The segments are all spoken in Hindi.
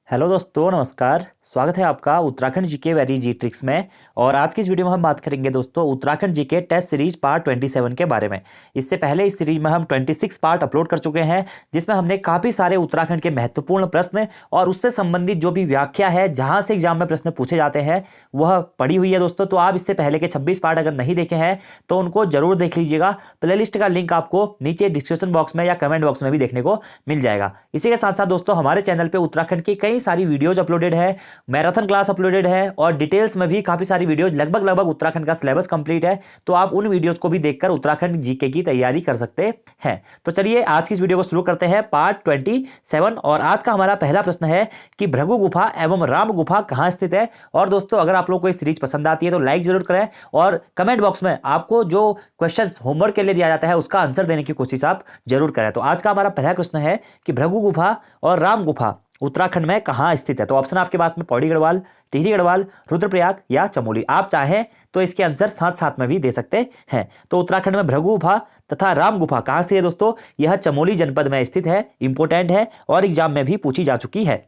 हेलो दोस्तों, नमस्कार। स्वागत है आपका Uttarakhand GK very G tricks में। और आज की इस वीडियो में हम बात करेंगे दोस्तों Uttarakhand GK test series part 27 के बारे में। इससे पहले इस सीरीज में हम 26 पार्ट अपलोड कर चुके हैं, जिसमें हमने काफ़ी सारे उत्तराखंड के महत्वपूर्ण प्रश्न और उससे संबंधित जो भी व्याख्या है, जहाँ से एग्जाम में प्रश्न पूछे जाते हैं, वह पड़ी हुई है दोस्तों। तो आप इससे पहले के 26 पार्ट अगर नहीं देखे हैं तो उनको जरूर देख लीजिएगा। प्लेलिस्ट का लिंक आपको नीचे डिस्क्रिप्शन बॉक्स में या कमेंट बॉक्स में भी देखने को मिल जाएगा। इसी के साथ साथ दोस्तों हमारे चैनल पे उत्तराखंड की कई सारी वीडियोज अपलोडेड है, मैराथन क्लास अपलोडेड है और डिटेल्स में भी काफी सारी वीडियोज, लगभग उत्तराखंड का सिलेबस कंप्लीट है। तो आप उन वीडियोज को भी देखकर उत्तराखंड जीके की तैयारी कर सकते हैं। तो चलिए आज की इस वीडियो को शुरू करते हैं, पार्ट 27। और आज का हमारा पहला प्रश्न है कि भृगु गुफा एवं राम गुफा कहां स्थित है। और दोस्तों अगर आप लोग को ये सीरीज पसंद आती है तो लाइक जरूर करें और कमेंट बॉक्स में आपको जो क्वेश्चन होमवर्क के लिए दिया जाता है उसका आंसर देने की कोशिश आप जरूर करें। तो आज का हमारा पहला प्रश्न है कि भृगु गुफा और राम गुफा उत्तराखंड में कहां स्थित है। तो ऑप्शन आपके पास में पौड़ी गढ़वाल, टिहरी गढ़वाल, रुद्रप्रयाग या चमोली। आप चाहें तो इसके आंसर साथ साथ में भी दे सकते हैं। तो उत्तराखंड में भृगु गुफा तथा राम गुफा कहां से है दोस्तों? यह चमोली जनपद में स्थित है, इंपोर्टेंट है और एग्जाम में भी पूछी जा चुकी है।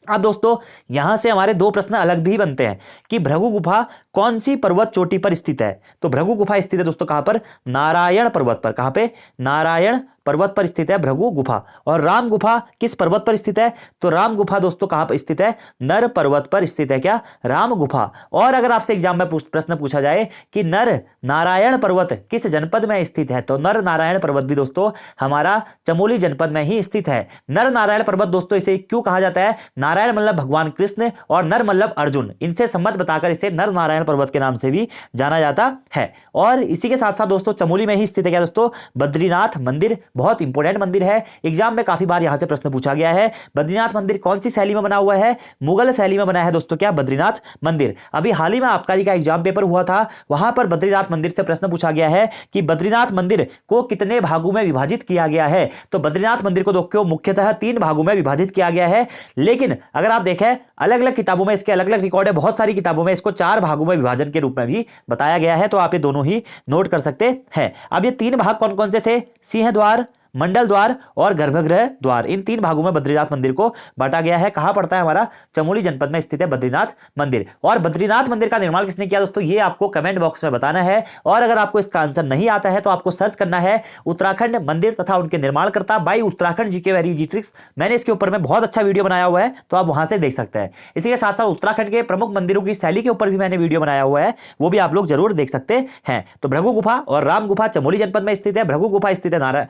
अब दोस्तों यहां से हमारे दो प्रश्न अलग भी बनते हैं कि भृगु गुफा कौन सी पर्वत चोटी पर स्थित है। तो भृगु गुफा स्थित है दोस्तों कहां पर? नारायण पर्वत पर। कहां पे? नारायण पर्वत पर स्थित है भृगु गुफा। और राम गुफा किस पर्वत पर स्थित है? तो राम गुफा दोस्तों कहां पर स्थित है? नर पर्वत पर स्थित है। क्या? राम गुफा। और अगर आपसे एग्जाम में प्रश्न पूछा जाए कि नर नारायण पर्वत किस जनपद में स्थित है, तो नर नारायण पर्वत भी दोस्तों हमारा चमोली जनपद में ही स्थित है। नर नारायण पर्वत दोस्तों इसे क्यों कहा जाता है? नारायण मतलब भगवान कृष्ण और नर मतलब अर्जुन, इनसे संबंध बताकर इसे नर नारायण पर्वत के नाम से भी जाना जाता है। और इसी के साथ साथ दोस्तों चमोली में ही स्थित है क्या दोस्तों? बद्रीनाथ मंदिर। बहुत इंपॉर्टेंट मंदिर है, एग्जाम में काफी बार यहां से प्रश्न पूछा गया है। बद्रीनाथ मंदिर कौन सी शैली में बना हुआ है? मुगल शैली में बना है दोस्तों क्या? बद्रीनाथ मंदिर। अभी हाल ही में आबकारी का एग्जाम पेपर हुआ था, वहां पर बद्रीनाथ मंदिर से प्रश्न पूछा गया है कि बद्रीनाथ मंदिर को कितने भागों में विभाजित किया गया है। तो बद्रीनाथ मंदिर को दोस्तों मुख्यतः 3 भागों में विभाजित किया गया है, लेकिन अगर आप देखें अलग अलग किताबों में इसके अलग अलग रिकॉर्ड है। बहुत सारी किताबों में इसको 4 भागों में विभाजन के रूप में भी बताया गया है। तो आप ये दोनों ही नोट कर सकते हैं। अब ये 3 भाग कौन कौन से थे? सिंह द्वार, मंडल द्वार और गर्भगृह द्वार। इन 3 भागों में बद्रीनाथ मंदिर को बांटा गया है। कहां पड़ता है? हमारा चमोली जनपद में स्थित है बद्रीनाथ मंदिर। और बद्रीनाथ मंदिर का निर्माण किसने किया दोस्तों? ये आपको कमेंट बॉक्स में बताना है। और अगर आपको इसका आंसर नहीं आता है तो आपको सर्च करना है उत्तराखंड मंदिर तथा उनके निर्माणकर्ता by Uttarakhand GK very G tricks. मैंने इसके ऊपर में बहुत अच्छा वीडियो बनाया हुआ है, तो आप वहां से देख सकते हैं। इसी के साथ साथ उत्तराखंड के प्रमुख मंदिरों की शैली के ऊपर भी मैंने वीडियो बनाया हुआ है, वो भी आप लोग जरूर देख सकते हैं। तो भृगु गुफा और राम गुफा चमोली जनपद में स्थित है। भृगु गुफा स्थित है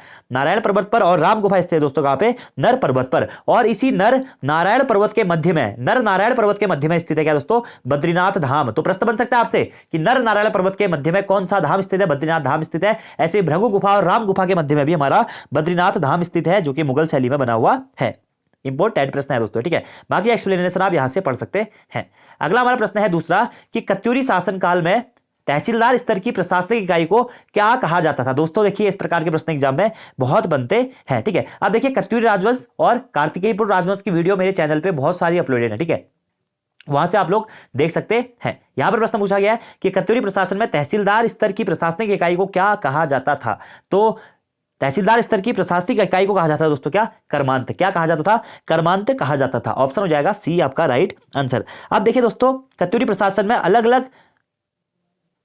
नारायण पर्वत पर और राम गुफा स्थित है दोस्तों कहां पे? नर पर्वत पर। और इसी नर नारायण पर्वत के मध्य में स्थित है क्या दोस्तों? बद्रीनाथ धाम। तो प्रश्न बन सकता है आपसे कि नर नारायण पर्वत के मध्य में कौन सा धाम स्थित है? बद्रीनाथ धाम स्थित है। ऐसे भृगु गुफा और राम गुफा के मध्य में भी हमारा बद्रीनाथ धाम स्थित है, जो कि मुगल शैली में बना हुआ है। इंपॉर्टेंट प्रश्न है दोस्तों, ठीक है। बाकी एक्सप्लेनेशन आप यहां से पढ़ सकते हैं। अगला हमारा प्रश्न है दूसरा कि कत्यूरी शासन काल में तहसीलदार स्तर की प्रशासनिक इकाई को क्या कहा जाता था। दोस्तों देखिए इस प्रकार के प्रश्न एग्जाम में बहुत बनते हैं, ठीक है। अब देखिए कत्यूरी राजवंश और कार्तिकेयपुर राजवंश की वीडियो मेरे चैनल पे बहुत सारी अपलोडेड है, ठीक है, वहां से आप लोग देख सकते हैं। यहां पर प्रश्न पूछा गया है कि कत्यूरी प्रशासन में तहसीलदार स्तर की प्रशासनिक इकाई को क्या कहा जाता था। तो तहसीलदार स्तर की प्रशासनिक इकाई को कहा जाता था दोस्तों क्या? कर्मांत। क्या कहा जाता था? कर्मांत कहा जाता था। ऑप्शन हो जाएगा सी आपका राइट आंसर। अब देखिए दोस्तों कत्यूरी प्रशासन में अलग अलग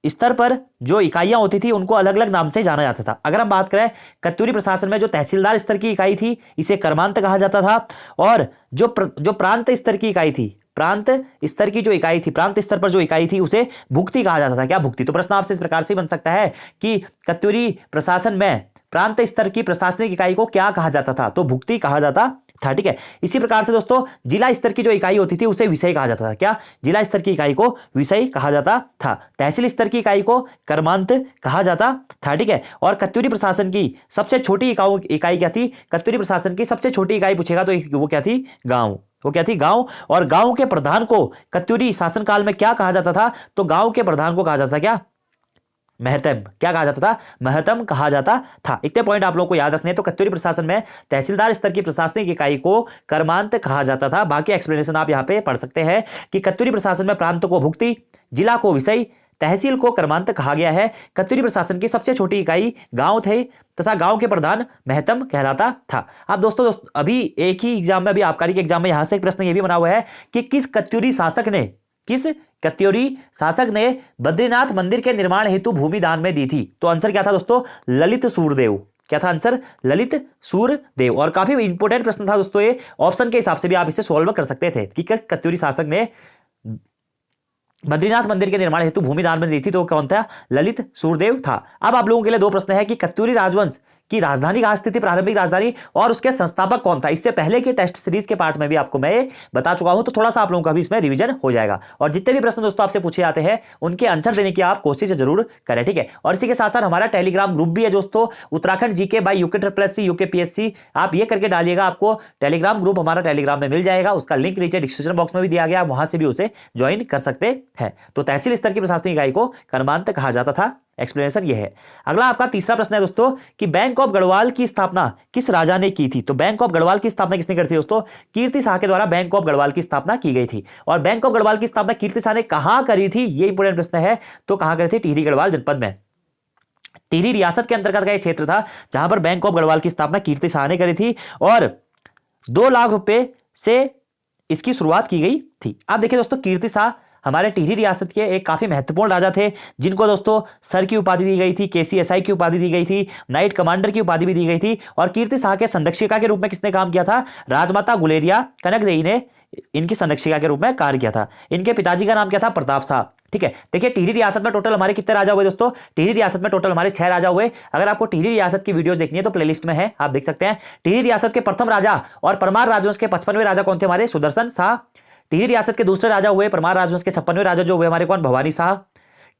स्तर पर जो इकाइयां होती थी उनको अलग अलग नाम से जाना जाता था। अगर हम बात करें कत्यूरी प्रशासन में जो तहसीलदार स्तर की इकाई थी इसे कर्मांत कहा जाता था। और जो प्रांत स्तर की इकाई थी, प्रांत स्तर की जो इकाई थी, प्रांत स्तर पर जो इकाई थी उसे भुक्ति कहा जाता था। क्या? भुक्ति। तो प्रश्न आपसे इस प्रकार से बन सकता है कि कत्यूरी प्रशासन में प्रांत स्तर की प्रशासनिक इकाई को क्या कहा जाता था? तो भुक्ति कहा जाता था, ठीक है। इसी प्रकार से दोस्तों जिला स्तर की जो इकाई होती थी उसे विषय कहा जाता था। क्या? जिला स्तर की इकाई को विषय कहा जाता था। तहसील स्तर की इकाई को कर्मांत कहा जाता था, ठीक है। और कत्यूरी प्रशासन की सबसे छोटी इकाई क्या थी? कत्यूरी प्रशासन की सबसे छोटी इकाई पूछेगा तो वो क्या थी? गांव। वो क्या थी? गांव। और गांव के प्रधान को कत्यूरी शासनकाल में क्या कहा जाता था? तो गांव के प्रधान को कहा जाता था क्या? महतम। क्या कहा जाता था? महतम कहा जाता था। इतने पॉइंट आप लोगों को याद रखने हैं। तो कत्यूरी प्रशासन में तहसीलदार स्तर की प्रशासनिक इकाई को कर्मांत कहा जाता था। बाकी एक्सप्लेनेशन आप यहां पे पढ़ सकते हैं कि कत्यूरी प्रशासन में प्रांत को भुक्ति, जिला को विषय, तहसील को कर्मांत कहा गया है। कत्यूरी प्रशासन की सबसे छोटी इकाई गांव थे तथा गांव के प्रधान महतम कहलाता था। अब दोस्तों अभी एक ही एग्जाम में, अभी आबकारी के एग्जाम में यहां से एक प्रश्न ये भी बना हुआ है कि किस कत्यूरी शासक ने बद्रीनाथ मंदिर के निर्माण हेतु भूमि दान में दी थी? तो आंसर क्या था दोस्तों? ललित सूरदेव। क्या था आंसर? ललित सूरदेव। और काफी इंपॉर्टेंट प्रश्न था दोस्तों ये, ऑप्शन के हिसाब से भी आप इसे सोल्व कर सकते थे कि किस कत्यूरी शासक ने बद्रीनाथ मंदिर के निर्माण हेतु भूमि दान में दी थी? तो कौन था? ललित सूरदेव था। अब आप लोगों के लिए दो प्रश्न है कि कत्यूरी राजवंश की राजधानी कहां स्थित थी, प्रारंभिक राजधानी, और उसके संस्थापक कौन था? इससे पहले के टेस्ट सीरीज के पार्ट में भी आपको मैं बता चुका हूं, तो थोड़ा सा आप लोगों का भी इसमें रिवीजन हो जाएगा। और जितने भी प्रश्न दोस्तों आपसे पूछे जाते हैं उनके आंसर देने की आप कोशिश जरूर करें, ठीक है। और इसी के साथ साथ हमारा टेलीग्राम ग्रुप भी है दोस्तों, Uttarakhand GK by UK UKPSC. आप ये करके डालिएगा, आपको टेलीग्राम ग्रुप हमारा टेलीग्राम में मिल जाएगा। उसका लिंक नीचे डिस्क्रिप्शन बॉक्स में भी दिया गया, वहां से भी उसे ज्वाइन कर सकते हैं। तो तहसील स्तर की प्रशासनिक इकाई को कर्मांत कहा जाता था। एक्सप्लेनेशन ये है। अगला आपका तीसरा प्रश्न है दोस्तों कि बैंक ऑफ गढ़वाल की स्थापना किस राजा ने की थी? तो बैंक ऑफ गढ़वाल की स्थापना किसने की थी दोस्तों? कीर्ति शाह के द्वारा बैंक ऑफ गढ़वाल की स्थापना की गई थी। और बैंक ऑफ गढ़वाल की स्थापना कीर्ति शाह ने कहां करी थी, ये इंपोर्टेंट प्रश्न है। तो कहां करी थी? टिहरी गढ़वाल जनपद में। टिहरी रियासत के अंतर्गत का एक क्षेत्र था जहां पर बैंक ऑफ गढ़वाल की स्थापना कीर्ति शाह ने करी थी और 2 लाख रुपए से इसकी शुरुआत की गई थी। अब देखिए दोस्तों, कीर्ति शाह हमारे टिहरी रियासत के एक काफी महत्वपूर्ण राजा थे, जिनको दोस्तों सर की उपाधि दी गई थी, केसीएसआई की उपाधि दी गई थी, नाइट कमांडर की उपाधि भी दी गई थी। और कीर्ति शाह के संरक्षिका के रूप में किसने काम किया था? राजमाता गुलेरिया कनकदेई ने इनकी संरक्षिका के रूप में कार्य किया था। इनके पिताजी का नाम क्या था? प्रताप शाह, ठीक है। देखिए टिहरी रियासत में टोटल हमारे कितने राजा हुए दोस्तों? टिहरी रियासत में टोटल हमारे 6 राजा हुए। अगर आपको टिहरी रियासत की वीडियोस देखनी है तो प्लेलिस्ट में है, आप देख सकते हैं। टिहरी रियासत के प्रथम राजा और परमार राजवंश के 55वें राजा कौन थे? हमारे सुदर्शन शाह। टिहरी रियासत के दूसरे राजा हुए परमार राजवंश के 56वें राजा जो हुए हमारे कौन? भवानी शाह।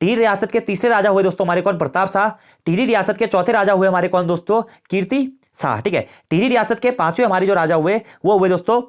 टिहरी रियासत के तीसरे राजा हुए दोस्तों हमारे कौन? प्रताप शाह। टिहरी रियासत के चौथे राजा हुए हमारे कौन दोस्तों? कीर्ति शाह, ठीक है। टिहरी रियासत के 5वें हमारे जो राजा हुए वो हुए दोस्तों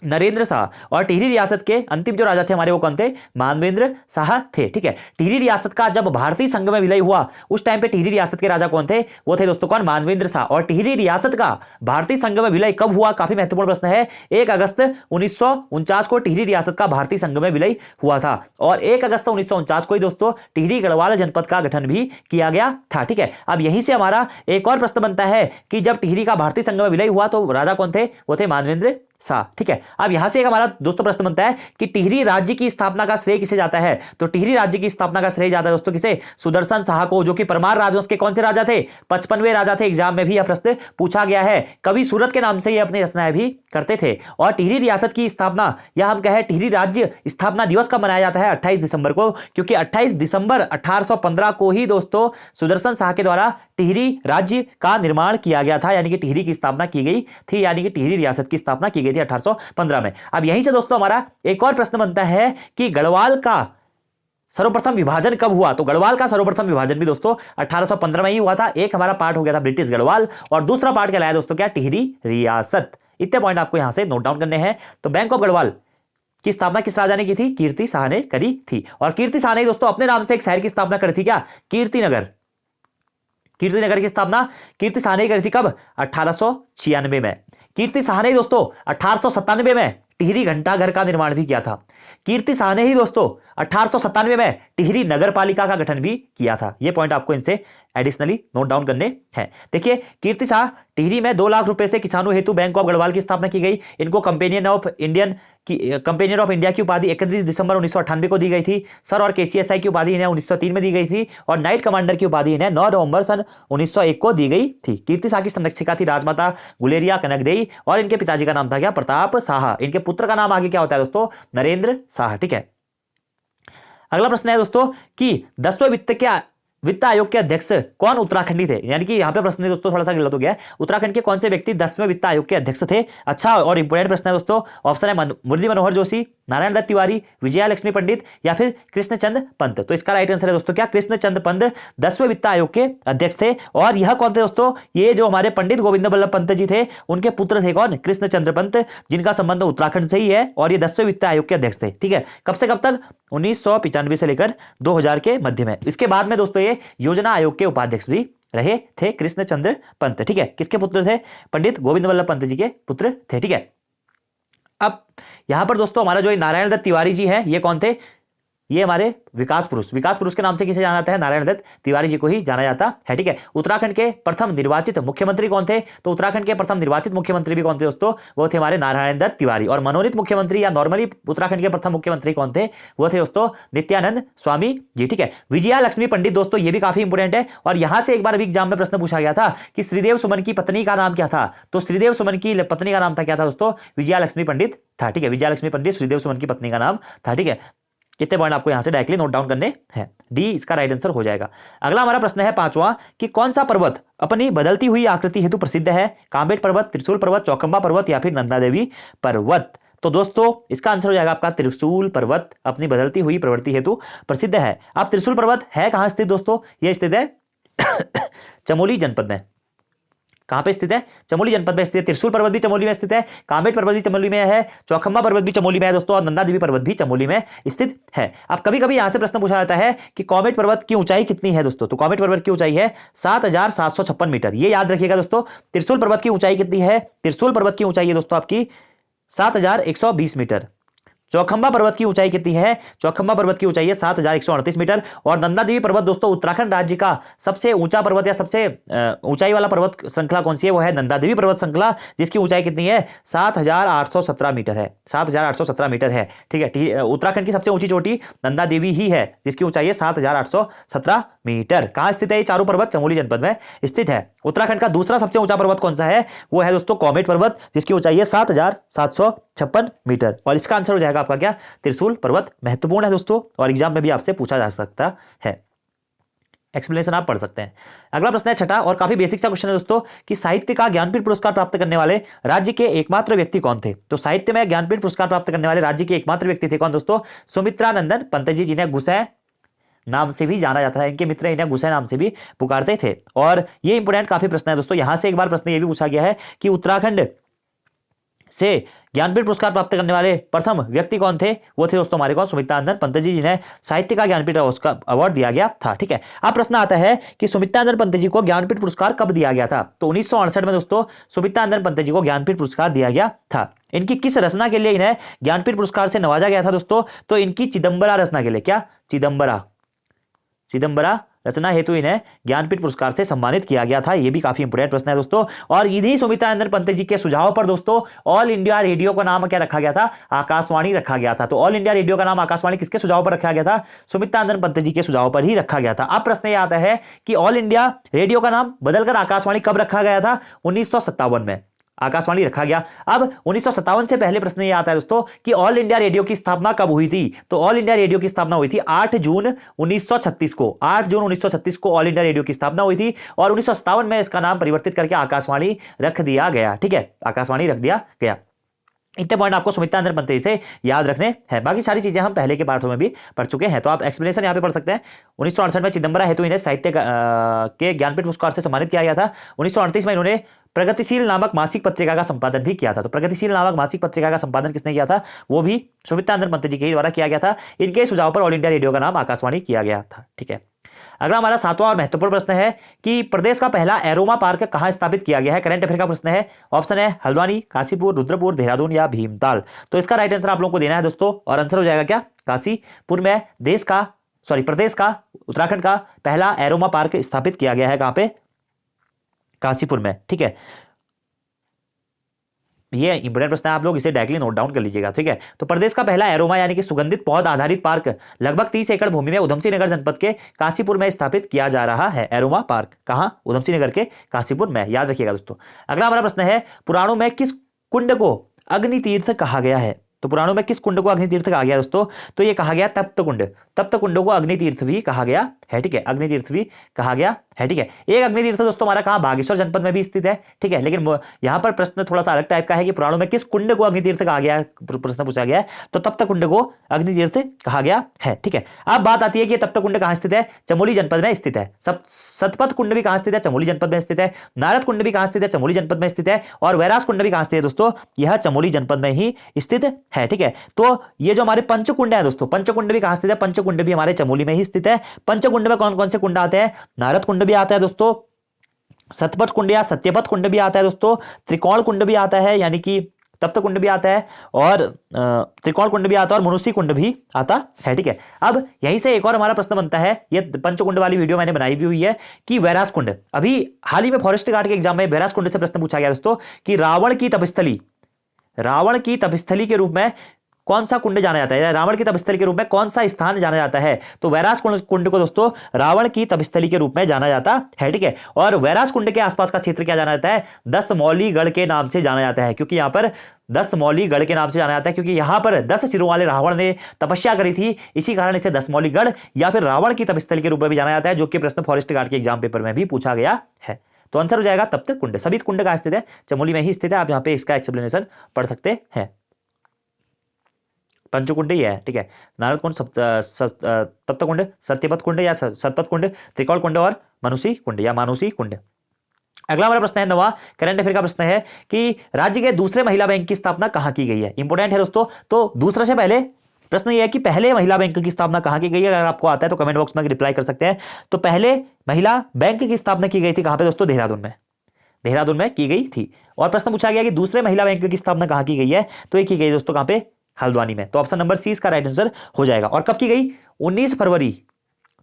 नरेंद्र शाह। और टिहरी रियासत के अंतिम जो राजा थे हमारे वो कौन थे? मानवेंद्र शाह थे, ठीक है। टिहरी रियासत का जब भारतीय संघ में विलय हुआ उस टाइम पे टिहरी रियासत के राजा कौन थे? वो थे दोस्तों कौन? मानवेंद्र शाह। और टिहरी रियासत का भारतीय संघ में विलय कब हुआ? काफी महत्वपूर्ण प्रश्न है। 1 अगस्त 1949 को टिहरी रियासत का भारतीय संघ में विलय हुआ था। और 1 अगस्त 1949 को ही दोस्तों टिहरी गढ़वाल जनपद का गठन भी किया गया था, ठीक है। अब यहीं से हमारा एक और प्रश्न बनता है कि जब टिहरी का भारतीय संघ में विलय हुआ तो राजा कौन थे? वो थे मानवेंद्र शाह, ठीक है। अब यहां से एक हमारा दोस्तों प्रश्न बनता है कि टिहरी राज्य की स्थापना का श्रेय किसे जाता है? तो टिहरी राज्य की स्थापना का श्रेय जाता है दोस्तों किसे? सुदर्शन शाह को, जो कि परमार राजवंश के कौन से राजा थे? 55वें राजा थे। एग्जाम में भी यह प्रश्न पूछा गया है। कवि सूरत के नाम से ये अपनी रचनाएं भी करते थे। और टिहरी रियासत की स्थापना या हम कहें टिहरी राज्य स्थापना दिवस कब मनाया जाता है? 28 दिसंबर को, क्योंकि 28 दिसंबर 1815 को ही दोस्तों सुदर्शन शाह के द्वारा टिहरी राज्य का निर्माण किया गया था, यानी कि टिहरी की स्थापना की गई थी, यानी कि टिहरी रियासत की स्थापना की गई थी 1815 में। अब यहीं से दोस्तों हमारा एक और प्रश्न बनता है कि गढ़वाल का सर्वप्रथम विभाजन कब हुआ? तो गढ़वाल का सर्वप्रथम विभाजन भी दोस्तों 1815 में ही हुआ था। एक हमारा पार्ट हो गया था ब्रिटिश गढ़वाल और दूसरा पार्ट कहलाया दोस्तों क्या? टिहरी रियासत। इतने पॉइंट आपको यहां से नोट डाउन करने हैं। तो बैंक ऑफ गढ़वाल की स्थापना किस राजा ने की थी? कीर्ति शाह ने करी थी। और कीर्ति शाह ने दोस्तों अपने नाम से एक शहर की स्थापना करी थी, क्या? कीर्तिनगर। कीर्तिनगर की स्थापना कीर्ति शाह ने करी थी कब? 1896 में। कीर्ति शाह ने दोस्तों 1897 में टिहरी घंटाघर का निर्माण भी किया था। कीर्ति शाह ने ही दोस्तों 1897 में टिहरी नगर पालिका का गठन भी किया था। यह पॉइंट आपको इनसे एडिशनली नोट डाउन करने हैं। देखिए कीर्ति शाह टिहरी में 2 लाख रुपए से किसानों हेतु बैंक ऑफ गढ़वाल की स्थापना की गई। इनको कंपेनियन ऑफ इंडिया की उपाधि 31 दिसंबर 1998 को दी गई थी। सर और केसीएसआई की उपाधि इन्हें 1903 में दी गई थी और नाइट कमांडर की उपाधि इन्हें 9 नवंबर सन 1901 को दी गई थी। कीर्ति शाह की संरक्षिका थी राजमाता गुलेरिया कनकदेई और इनके पिताजी का नाम था क्या? प्रताप शाह। इनके पुत्र का नाम आगे क्या होता है दोस्तों? नरेंद्र शाह, ठीक है। अगला प्रश्न है दोस्तों कि 10वें वित्त आयोग के अध्यक्ष कौन उत्तराखंडी थे? यानी कि यहां पे प्रश्न दोस्तों थोड़ा सा गलत हो गया है। उत्तराखंड के कौन से व्यक्ति 10वें वित्त आयोग के अध्यक्ष थे? अच्छा और इंपोर्टेंट प्रश्न है दोस्तों। ऑप्शन है मुरली मनोहर जोशी, नारायण दत्त तिवारी, विजया लक्ष्मी पंडित या फिर कृष्णचंद पंत। तो इसका राइट आंसर है दोस्तों क्या? कृष्णचंद पंत 10वें वित्त आयोग के अध्यक्ष थे। और यह कौन थे दोस्तों? ये जो हमारे पंडित गोविंद बल्लभ पंत जी थे उनके पुत्र थे कौन? कृष्णचंद्र पंत, जिनका संबंध उत्तराखंड से ही है और ये 10वें वित्त आयोग के अध्यक्ष थे, ठीक है। कब से कब तक? 1995 से लेकर 2000 के मध्य में। इसके बाद में दोस्तों ये योजना आयोग के उपाध्यक्ष भी रहे थे कृष्णचंद्र पंत, ठीक है। किसके पुत्र थे? पंडित गोविंद बल्लभ पंत जी के पुत्र थे, ठीक है। अब यहां पर दोस्तों हमारा जो नारायण दत्त तिवारी जी है ये कौन थे? ये हमारे विकास पुरुष के नाम से किसे जाना जाता है? नारायण दत्त तिवारी जी को ही जाना जाता है। ठीक है, उत्तराखंड के प्रथम निर्वाचित मुख्यमंत्री कौन थे? तो उत्तराखंड के प्रथम निर्वाचित मुख्यमंत्री भी कौन थे दोस्तों? वो थे हमारे नारायण दत्त तिवारी। और मनोनीत मुख्यमंत्री या नॉर्मली उत्तराखंड के प्रथम मुख्यमंत्री कौन थे? वो थे दोस्तों नित्यानंद स्वामी जी। ठीक है, विजया लक्ष्मी पंडित दोस्तों, ये भी काफी इंपोर्टेंट है और यहां से एक बार अभी एग्जाम में प्रश्न पूछा गया था कि श्रीदेव सुमन की पत्नी का नाम क्या था? तो श्रीदेव सुमन की पत्नी का नाम था क्या था दोस्तों? विजया लक्ष्मी पंडित था। ठीक है, विजया लक्ष्मी पंडित श्रीदेव सुमन की पत्नी का नाम था। ठीक है, कितने पॉइंट आपको यहां से डायरेक्टली नोट डाउन करने हैं? डी इसका राइट आंसर हो जाएगा। अगला हमारा प्रश्न है पांचवा कि कौन सा पर्वत अपनी बदलती हुई आकृति हेतु प्रसिद्ध है? कामेट पर्वत, त्रिशूल पर्वत, चौखंबा पर्वत या फिर नंदा देवी पर्वत? तो दोस्तों इसका आंसर हो जाएगा आपका त्रिशूल पर्वत अपनी बदलती हुई प्रवृत्ति हेतु प्रसिद्ध है। अब त्रिशूल पर्वत है कहां स्थित दोस्तों? यह स्थित है चमोली जनपद में। कहां पे स्थित है? चमोली जनपद में स्थित है। त्रिशूल पर्वत भी चमोली में स्थित है, कामेट पर्वत भी चमोली में है, चौखंबा पर्वत भी चमोली में है दोस्तों, और नंदा देवी पर्वत भी चमोली में स्थित है। अब कभी कभी यहां से प्रश्न पूछा जाता है कि कामेट पर्वत की ऊंचाई कितनी है दोस्तों? तो कामेट पर्वत की ऊंचाई है 7,756 मीटर। ये याद रखिएगा दोस्तों। त्रिशूल पर्वत की ऊंचाई कितनी है? त्रिशूल पर्वत की ऊंचाई है दोस्तों आपकी 7,120 मीटर। चौखंबा पर्वत की ऊंचाई कितनी है? चौखंबा पर्वत की ऊंचाई है 7,138 मीटर। और नंदा देवी पर्वत दोस्तों उत्तराखंड राज्य का सबसे ऊंचा पर्वत या सबसे ऊंचाई वाला पर्वत श्रृंखला कौन सी है? वो है नंदा देवी पर्वत श्रृंखला, जिसकी ऊंचाई कितनी है? 7,817 मीटर है। 7,817 मीटर है। ठीक है, उत्तराखंड की सबसे ऊंची चोटी नंदा देवी ही है, जिसकी ऊंचाई है 7,817 मीटर। कहां स्थित है ये चारों पर्वत? चमोली जनपद में स्थित है। उत्तराखंड का दूसरा सबसे ऊंचा पर्वत कौन सा है? वो है दोस्तों कामेट पर्वत, जिसकी ऊंचाई है 7,756 मीटर। और इसका आंसर हो जाएगा आपका क्या? त्रिशूल पर्वत। महत्वपूर्ण है दोस्तों और एग्जाम में भी आपसे पूछा जा सकता है। एक्सप्लेनेशन आप पढ़ सकते हैं। अगला प्रश्न है छठा और काफी बेसिक सा क्वेश्चन है दोस्तों कि साहित्य का ज्ञानपीठ पुरस्कार प्राप्त करने वाले राज्य के एकमात्र व्यक्ति कौन थे? तो साहित्य में ज्ञानपीठ पुरस्कार प्राप्त करने वाले राज्य के एकमात्र व्यक्ति थे कौन दोस्तों? सुमित्रा नंदन पंत जी, जिन्हें गुसै नाम से भी जाना जाता है। इनके मित्र इन्हें गुसै नाम से भी पुकारते थे। और ये इंपोर्टेंट काफी प्रश्न है दोस्तों। यहां से एक बार प्रश्न ये भी पूछा गया है कि उत्तराखंड से ज्ञानपीठ पुरस्कार प्राप्त करने वाले प्रथम व्यक्ति कौन थे? वो थे दोस्तों हमारे कौन? सुमित्रा नंदन पंत जी, जिन्हें साहित्य का ज्ञानपीठ अवार्ड दिया गया था। ठीक है, अब प्रश्न आता है कि सुमित्रा नंदन पंत जी को ज्ञानपीठ पुरस्कार कब दिया गया था? तो 1968 में दोस्तों सुमित्रा नंदन पंत जी को ज्ञानपीठ पुरस्कार दिया गया था। इनकी किस रचना के लिए इन्हें ज्ञानपीठ पुरस्कार से नवाजा गया था दोस्तों? तो इनकी चिदंबरा रचना के लिए। क्या? चिदंबरा रचना हेतु इन्हें ज्ञानपीठ पुरस्कार से सम्मानित किया गया था। यह भी काफी इंपोर्टेंट प्रश्न है दोस्तों। और इन्हीं सुमित्रा नंदन पंत जी के सुझाव पर दोस्तों ऑल इंडिया रेडियो का नाम क्या रखा गया था? आकाशवाणी रखा गया था। तो ऑल इंडिया रेडियो का नाम आकाशवाणी किसके सुझाव पर रखा गया था? सुमित्रा नंदन पंत जी के सुझाव पर ही रखा गया था। अब प्रश्न यह आता है कि ऑल इंडिया रेडियो का नाम बदलकर आकाशवाणी कब रखा गया था? 1957 में आकाशवाणी रखा गया। अब 1957 से पहले प्रश्न ये आता है दोस्तों कि ऑल इंडिया रेडियो की स्थापना कब हुई थी? तो ऑल इंडिया रेडियो की स्थापना हुई थी 8 जून 1936 को। 8 जून 1936 को ऑल इंडिया रेडियो की स्थापना हुई थी और 1957 में इसका नाम परिवर्तित करके आकाशवाणी रख दिया गया। ठीक है, आकाशवाणी रख दिया गया। इतने पॉइंट आपको सुमित्रा नंदन पंत से याद रखने हैं। बाकी सारी चीजें हम पहले के पाठों में भी पढ़ चुके हैं, तो आप एक्सप्लेनेशन यहाँ पे पढ़ सकते हैं। 1968 में चिदंबरा हेतु इन्हें साहित्य के ज्ञानपीठ पुरस्कार से सम्मानित किया गया था। 1938 में इन्होंने प्रगतिशील नामक मासिक पत्रिका का संपादन भी किया था। तो प्रगतिशील नामक मासिक पत्रिका का संपादन किसने किया था? वो भी सुमित्रा नंदन पंत जी के द्वारा किया गया था। इनके सुझाव पर ऑल इंडिया रेडियो का नाम आकाशवाणी किया गया था। ठीक है, अगला हमारा सातवां और महत्वपूर्ण प्रश्न है कि प्रदेश का पहला एरोमा पार्क कहां स्थापित किया गया है? करंट अफेयर का प्रश्न है। ऑप्शन है हल्द्वानी, काशीपुर, रुद्रपुर, देहरादून या भीमताल। तो इसका राइट आंसर आप लोगों को देना है दोस्तों और आंसर हो जाएगा क्या? काशीपुर में प्रदेश का उत्तराखंड का पहला एरोमा पार्क स्थापित किया गया है। कहां पे? काशीपुर में। ठीक है, ये इंपोर्टेंट प्रश्न है, आप लोग इसे डायरेक्टली नोट डाउन कर लीजिएगा। ठीक है, तो प्रदेश का पहला एरोमा यानी कि सुगंधित पौध आधारित पार्क लगभग 30 एकड़ भूमि में उधमसिंह नगर जनपद के काशीपुर में स्थापित किया जा रहा है। एरोमा पार्क कहां? उधमसिंह नगर के काशीपुर में, याद रखिएगा दोस्तों। अगला हमारा प्रश्न है पुराणों में किस कुंड को अग्नि तीर्थ कहा गया है? तो पुराणों में किस कुंड को अग्नि तीर्थ कहा गया दोस्तों? तो ये कहा गया तप्त कुंड। तप्त कुंड को अग्नि तीर्थ भी कहा गया है। ठीक है, अग्नि तीर्थ भी कहा गया है। ठीक है, एक अग्नि तीर्थ दोस्तों हमारा कहां? बागेश्वर जनपद में भी स्थित है। ठीक है, लेकिन यहां पर प्रश्न थोड़ा सा अलग टाइप का है कि पुराणों में किस कुंड को अग्नि तीर्थ कहा गया, प्रश्न पूछा गया है। तो तप्त कुंड को अग्नि तीर्थ कहा गया है। ठीक है, अब बात आती है कि तप्त कुंड कहां स्थित है? चमोली जनपद में स्थित है। सतपथ कुंड भी कहां स्थित है? चमोली जनपद में स्थित है। नारद कुंड भी कहां स्थित है? चमोली जनपद में स्थित है। और वैरास कुंड भी कहां स्थित है दोस्तों? यह चमोली जनपद में ही स्थित है। ठीक है, तो ये जो हमारे पंचकुंड है दोस्तों, पंचकुंड भी कहां स्थित है? पंचकुंड भी हमारे चमोली में ही स्थित है। पंचकुंड में कौन कौन से कुंड आते हैं? नारद कुंड भी आता है दोस्तों, सतपथ कुंड या सत्यपथ कुंड भी आता है दोस्तों, त्रिकोण कुंड भी आता है यानी कि तप्त कुंड भी आता है और त्रिकोण कुंड भी आता है और मनुष्य कुंड भी आता है। ठीक है, अब यहीं से एक और हमारा प्रश्न बनता है, ये पंचकुंड वाली वीडियो मैंने बनाई भी हुई है कि वैरास कुंड, अभी हाल ही में फॉरेस्ट गार्ड के एग्जाम में वैरास कुंड से प्रश्न पूछा गया दोस्तों कि रावण की तपस्थली के रूप में कौन सा कुंड जाना जाता है, रावण की तपस्थली के रूप में कौन सा स्थान जाना जाता है। तो वैरास कुंड को दोस्तों रावण की तपस्थली के रूप में जाना जाता है। ठीक है, और वैरास कुंड के आसपास का क्षेत्र क्या जाना जाता है, 10 मौलीगढ़ के नाम से जाना जाता है, क्योंकि यहां पर 10 मौलीगढ़ के नाम से जाना जाता है, क्योंकि यहां पर 10 सिरों वाले रावण ने तपस्या करी थी, इसी कारण इसे 10 मौलीगढ़ या फिर रावण की तपस्थली के रूप में भी जाना जाता है, जो कि प्रश्न फॉरेस्ट गार्ड के एग्जाम पेपर में भी पूछा गया है। तो आंसर हो जाएगा तप्त कुंड। सभी कुंड कहां स्थित है, चमोली में ही स्थित है। आप यहां पे इसका एक्सप्लेनेशन पढ़ सकते हैं। पंचकुंड ही है। ठीक है, नारद कुंड, तप्त कुंड, सत्यपथ कुंड या सतपथ कुंड, त्रिकोण कुंड और मनुष्य कुंड या मानुषी कुंड। अगला हमारा प्रश्न है 9वां करंट अफेयर का प्रश्न है कि राज्य के दूसरे महिला बैंक की स्थापना कहां की गई है। इंपोर्टेंट है दोस्तों। तो दूसरे से पहले प्रश्न यह है कि पहले महिला बैंक की स्थापना कहां की गई है। अगर आपको आता है तो कमेंट बॉक्स में रिप्लाई कर सकते हैं। तो पहले महिला बैंक की स्थापना की गई थी कहां पे दोस्तों, देहरादून में की गई थी। और प्रश्न पूछा गया कि दूसरे महिला बैंक की स्थापना कहां की गई है, तो ये की गई दोस्तों कहां पे, हल्द्वानी में। तो ऑप्शन नंबर सी इसका राइट आंसर हो जाएगा। और कब की गई, 19 फरवरी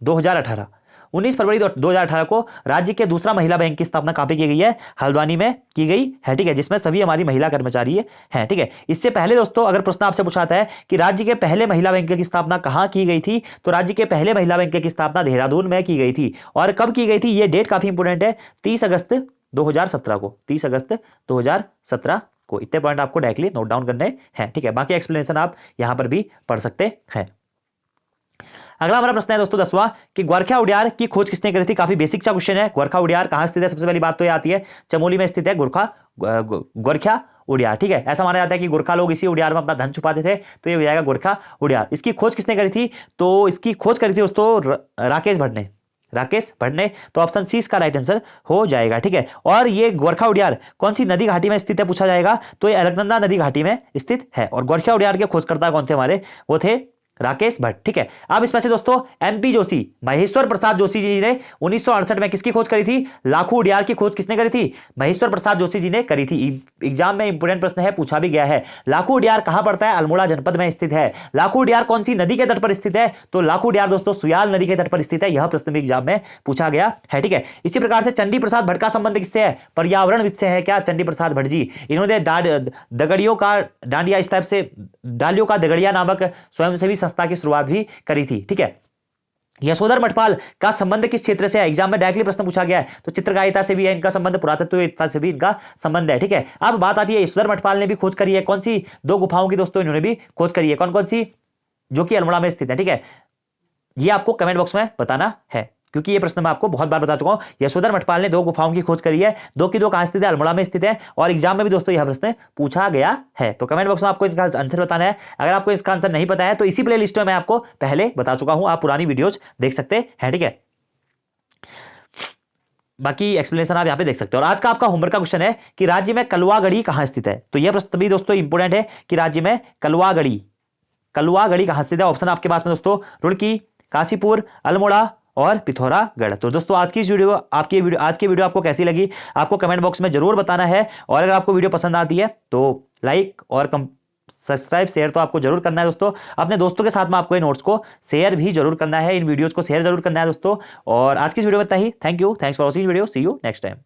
2018 को राज्य के दूसरा महिला बैंक की स्थापना कहां पे की गई है, हल्द्वानी में की गई है। ठीक है, जिसमें सभी हमारी महिला कर्मचारी हैं। ठीक है, इससे पहले दोस्तों अगर प्रश्न आपसे पूछाता है कि राज्य के पहले महिला बैंक की स्थापना कहां की गई थी, तो राज्य के पहले महिला बैंक की स्थापना देहरादून में की गई थी। और कब की गई थी, यह डेट काफी इंपोर्टेंट है, 30 अगस्त 2017 को, 30 अगस्त 2017 को। इतने पॉइंट आपको डायरेक्टली नोट डाउन करने हैं। ठीक है, बाकी एक्सप्लेनेशन आप यहां पर भी पढ़ सकते हैं। अगला हमारा प्रश्न है दोस्तों 10वां कि गोरखा उडियार की खोज किसने करी थी। काफी बेसिक सा क्वेश्चन है। गोरखा उडियार कहां स्थित है, सबसे पहली बात तो ये आती है चमोली में स्थित है गोरखा उडियार। ठीक है, ऐसा माना जाता है कि गोरखा लोग इसी उडियार में अपना धन छुपाते थे, तो ये हो जाएगा गोरखा उडियार। इसकी खोज किसने करी थी, तो इसकी खोज करी थी दोस्तों राकेश भट्ट ने। तो ऑप्शन सी इसका राइट आंसर हो जाएगा। ठीक है, और ये गोरखा उडियार कौन सी नदी घाटी में स्थित है पूछा जाएगा, तो ये अलकनंदा नदी घाटी में स्थित है। और गोरखा उडियार के खोजकर्ता कौन थे हमारे, वो थे राकेश भट्ट। ठीक है, अब इसमें से दोस्तों एमपी जोशी, महेश्वर प्रसाद जोशी जी ने 1968 में किसकी खोज करी थी, लाखू उडियार की खोज किसने करी थी, महेश्वर प्रसाद जोशी जी ने करी थी। एग्जाम में इंपोर्टेंट प्रश्न है, पूछा भी गया है। लाखू उडियार कहां पड़ता है, अल्मोड़ा जनपद में स्थित है। लाखू उडियार कौन सी नदी के तट पर स्थित है, तो लाखू उडियार दोस्तों सुयाल नदी के तट पर स्थित है। यह प्रश्न भी एग्जाम में पूछा गया है। ठीक है, इसी प्रकार से चंडी प्रसाद भट्ट का संबंध किससे है, पर्यावरणविद से है क्या, चंडी प्रसाद भट्ट जी। इन्होंने दगड़ियों का डांडिया, इस टाइप से डालियों का दगड़िया नामक स्वयंसेवी संस्था की शुरुआत भी करी थी। ठीक है, यशोधर मठपाल का संबंध किस क्षेत्र से है, एग्जाम में डायरेक्टली प्रश्न पूछा गया है। तो चित्रकारिता से भी है इनका संबंध, पुरातत्ववेत्ता से भी इनका संबंध है। ठीक है, अब बात आती है यशोधर मठपाल ने भी खोज करी है कौन सी, 2 गुफाओं की दोस्तों इन्होंने भी खोज करी है। कौन कौन सी, जो कि अल्मोड़ा में स्थित है। ठीक है, ये आपको कमेंट बॉक्स में बताना है, क्योंकि ये प्रश्न मैं आपको बहुत बार बता चुका हूं। यशोधर मठपाल ने 2 गुफाओं की खोज करी है, 2 की 2 कहां स्थित है, अल्मोड़ा में स्थित है। और एग्जाम में भी दोस्तों यह प्रश्न पूछा गया है। तो कमेंट बॉक्स में आपको इसका आंसर बताना है। अगर आपको इसका आंसर नहीं पता है तो इसी प्ले लिस्ट में मैं आपको पहले बता चुका हूं, आप पुरानी वीडियोज देख सकते हैं। ठीक है, बाकी एक्सप्लेनेशन आप यहां पे देख सकते हो। और आज का आपका होमवर्क का क्वेश्चन है कि राज्य में कलुआगढ़ी कहां स्थित है। तो यह प्रश्न भी दोस्तों इंपोर्टेंट है कि राज्य में कलुआगढ़ी कहां स्थित है। ऑप्शन आपके पास में दोस्तों रुड़की, काशीपुर, अल्मोड़ा और पिथौरागढ़। तो दोस्तों आज की वीडियो आपको कैसी लगी, आपको कमेंट बॉक्स में जरूर बताना है। और अगर आपको वीडियो पसंद आती है तो लाइक और सब्सक्राइब शेयर तो आपको जरूर करना है दोस्तों। अपने दोस्तों के साथ में आपको इन नोट्स को शेयर भी जरूर करना है, इन वीडियोज को शेयर जरूर करना है दोस्तों। और आज की वीडियो में इतना ही। Thank you, thanks for watching video, see you next time.